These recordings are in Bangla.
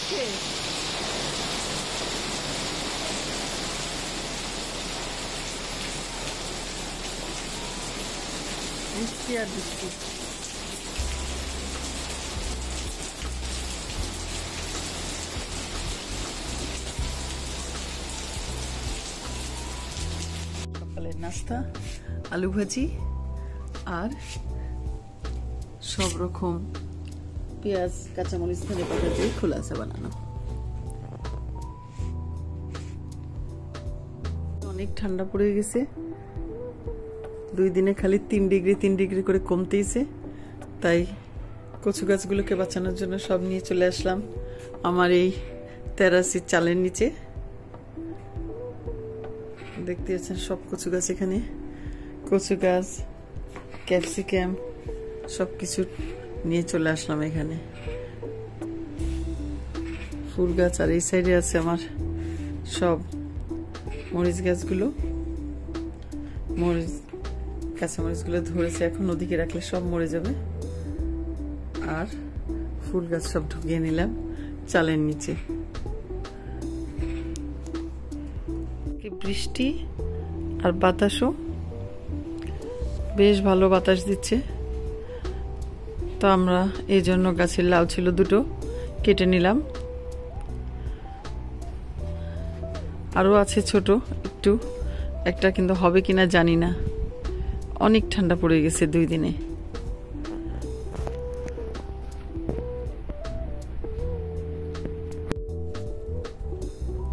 মিষ্টি আর বিস্কুট। সকালের নাস্তা আলু ভাজি আর সব রকম পেঁয়াজ কাঁচামরিচ ধনে পাতা দিয়ে খোলাসা বানানো। অনেক ঠান্ডা পড়ে গেছে, 2 দিনে খালি 3 ডিগ্রি করে কমতেইছে। তাই কচু গাছগুলোকে বাঁচানোর জন্য সব নিয়ে চলে আসলাম আমার এই টেরাসের চালের নিচে। দেখতে পাচ্ছেন সব কচু গাছ, এখানে কচু গাছ, ক্যাপসিকাম সবকিছু নিয়ে চলে আসলাম এখানে। ফুল গাছ আর এই সাইডে আছে আমার সব মরিচ গাছগুলো। মরিচ কাঁচামরিচগুলো ধরেছে, এখন ওদিকে রাখলে সব মরে যাবে। আর ফুল গাছ সব ঢুকিয়ে নিলাম চালের নিচে। বৃষ্টি আর বাতাসও বেশ ভালো বাতাস দিচ্ছে, তো আমরা এই জন্য গাছের লাউ ছিল 2টো কেটে নিলাম। আরও আছে ছোট একটু, একটা কিন্তু হবে কিনা জানি না। অনেক ঠান্ডা পড়ে গেছে 2 দিনে।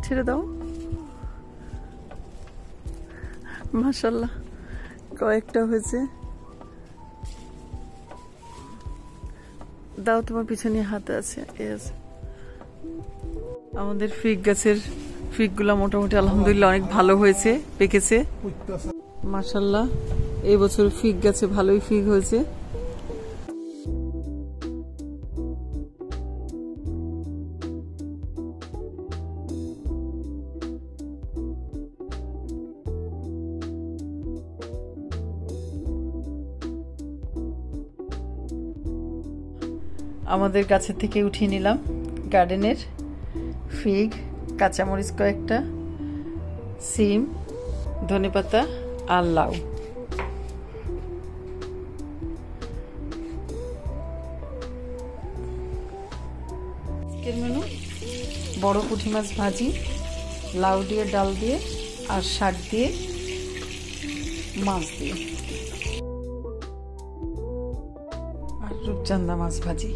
ছেড়ে দাও। মাশাআল্লাহ কয়েকটা হয়েছে। দাও, তোমার পিছনে হাতে আছে। আমাদের ফিগ গাছের ফিগগুলো মোটামুটি আলহামদুলিল্লাহ অনেক ভালো হয়েছে, পেকেছে মাশাআল্লাহ। এই বছর ফিগ গাছে ভালোই ফিগ হয়েছে। আমাদের গাছের থেকে উঠিয়ে নিলাম গার্ডেনের ফিগ, কাঁচামরিচ কয়েকটা, সিম, ধনেপাতা আর লাউ। আজকের মেনু বড় পুঁটি মাছ ভাজি, লাউ দিয়ে, ডাল দিয়ে আর শাক দিয়ে, মাছ দিয়ে আর রূপচাঁদা মাছ ভাজি।